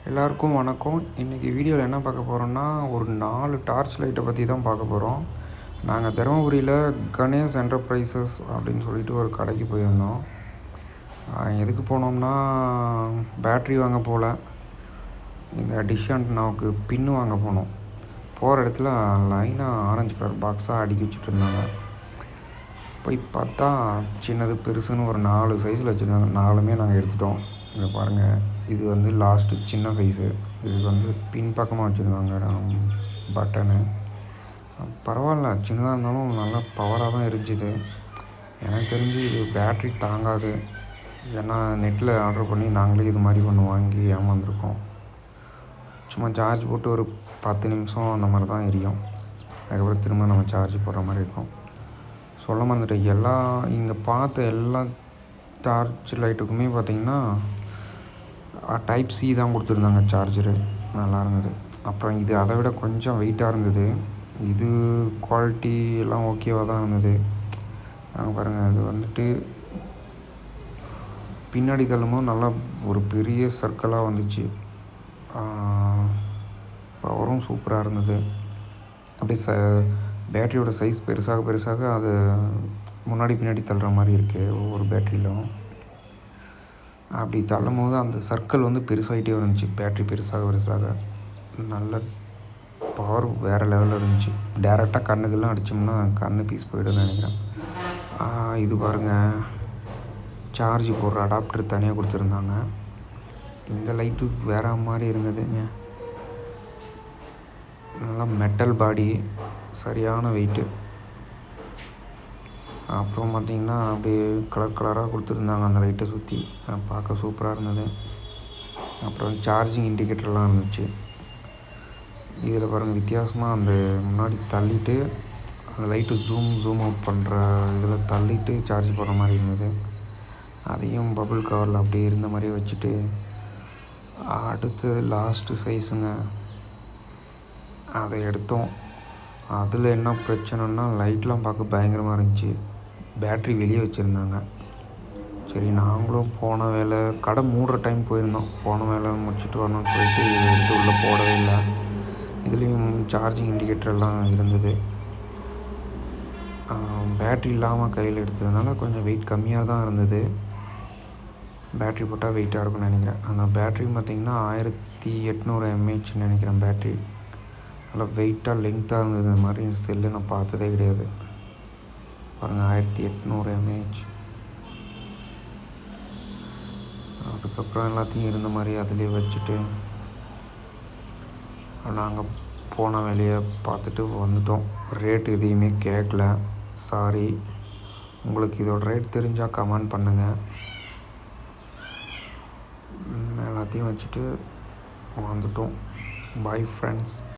எல்லாருக்கும் வணக்கம். இன்றைக்கி வீடியோவில் என்ன பார்க்க போகிறோம்னா, ஒரு 4 டார்ச் லைட்டை பற்றி தான் பார்க்க போகிறோம். நாங்கள் தருமபுரியில் கணேஷ் என்டர்பிரைசஸ் அப்படின்னு சொல்லிட்டு ஒரு கடைக்கு போயிருந்தோம். எதுக்கு போனோம்னா, பேட்ரி வாங்க போகல, இந்த டிஷ் ஆண்டனாவுக்கு பின்னு வாங்க போனோம். போகிற இடத்துல லைனாக ஆரஞ்சு கலர் பாக்ஸாக அடுக்கி வச்சுட்டு இருந்தாங்க. போய் பார்த்தா சின்னது பெருசுன்னு ஒரு 4 சைஸில் வச்சுருந்தாங்க. 4மே நாங்கள் எடுத்துட்டோம். இங்கே பாருங்கள், இது வந்து லாஸ்ட்டு சின்ன சைஸு. இதுக்கு வந்து பின் பக்கமாக வச்சுருந்தாங்க பட்டனு. பரவாயில்ல, சின்னதாக இருந்தாலும் நல்லா பவராக தான் இருந்துச்சு. எனக்கு தெரிஞ்சு இது பேட்ரி தாங்காது. ஏன்னா நெட்டில் ஆர்டர் பண்ணி நாங்களே இது மாதிரி ஒன்று வாங்கி ஏமாந்துருக்கோம். சும்மா சார்ஜ் போட்டு ஒரு 10 நிமிஷம் அந்த மாதிரி தான் எரியும். அதுக்கப்புறம் திரும்ப நம்ம சார்ஜ் போடுற மாதிரி இருக்கும். சொல்ல மறந்துட்டேன், இங்கே பார்த்த எல்லா டார்ச் லைட்டுக்குமே பார்த்திங்கன்னா டைப் சி தான் கொடுத்துருந்தாங்க சார்ஜரு. நல்லா இருந்தது. அப்புறம் இது அதை விட கொஞ்சம் வெயிட்டாக இருந்தது. இது குவாலிட்டி எல்லாம் ஓகேவாக தான் இருந்தது. பாருங்கள், அது வந்துட்டு பின்னாடி தள்ளும்போது நல்லா ஒரு பெரிய சர்க்கிளாக வந்துச்சு. பவரும் சூப்பராக இருந்தது. அப்படியே பேட்டரியோட சைஸ் பெருசாக அது முன்னாடி பின்னாடி தள்ளுற மாதிரி இருக்குது ஒவ்வொரு பேட்டரியிலும். அப்படி தள்ளும் போது அந்த சர்க்கிள் வந்து பெருசாகிட்டே இருந்துச்சு. பேட்ரி பெருசாக நல்ல பவர் வேறு லெவலில் இருந்துச்சு. டேரெக்டாக கண்ணுக்கெல்லாம் அடித்தோம்னா கண்ணு பீஸ் போய்டுன்னு நினைக்கிறேன். இது பாருங்கள், சார்ஜ் போடுற அடாப்டர் தனியாக கொடுத்துருந்தாங்க. இந்த லைட்டு வேறு மாதிரி இருந்ததுங்க. நல்லா மெட்டல் பாடி, சரியான வெயிட்டு. அப்புறம் பார்த்திங்கன்னா அப்படியே கலராக கொடுத்துருந்தாங்க அந்த லைட்டை சுற்றி. பார்க்க சூப்பராக இருந்தது. அப்புறம் சார்ஜிங் இண்டிகேட்டர்லாம் இருந்துச்சு. இதில் பாருங்கள், வித்தியாசமாக அந்த முன்னாடி தள்ளிட்டு அந்த லைட்டு ஜூம் அவுட் பண்ணுற இதில் தள்ளிட்டு சார்ஜ் போடுற மாதிரி இருந்தது. அதையும் பபுள் கவரில் அப்படியே இருந்த மாதிரியே வச்சுட்டு, அடுத்து லாஸ்ட்டு சைஸுங்க, அதை எடுத்தோம். அதில் என்ன பிரச்சனைன்னா, லைட்லாம் பார்க்க பயங்கரமாக இருந்துச்சு. பேட்ரி வெளியே வச்சுருந்தாங்க. சரி, நாங்களும் போன வேலை கடை மூடுற டைம் போயிருந்தோம். போன வேலை முடிச்சுட்டு வரணும்னு சொல்லிட்டு எடுத்து உள்ளே போடவே இல்லை. இதுலேயும் சார்ஜிங் இண்டிகேட்டர்லாம் இருந்தது. பேட்ரி இல்லாமல் கையில் எடுத்ததுனால கொஞ்சம் வெயிட் கம்மியாக தான் இருந்தது. பேட்ரி போட்டால் வெயிட்டாக இருக்கும்னு நினைக்கிறேன். அந்த பேட்ரி பார்த்திங்கன்னா 1800 mAh நினைக்கிறேன் பேட்ரி. நல்லா வெயிட்டாக லென்த்தாக இருந்தது. இந்த மாதிரி செல்லு நான் பார்த்ததே கிடையாது. பாருங்கள், 1800 mAh. அதுக்கப்புறம் எல்லாத்தையும் இருந்த மாதிரி அதிலே வச்சுட்டு நாங்கள் போன வேலையை பார்த்துட்டு வந்துட்டோம். ரேட்டு எதையுமே கேட்கல. சாரி. உங்களுக்கு இதோட ரேட் தெரிஞ்சால் கமெண்ட் பண்ணுங்கள். எல்லாத்தையும் வச்சுட்டு வந்துட்டோம். Bye friends.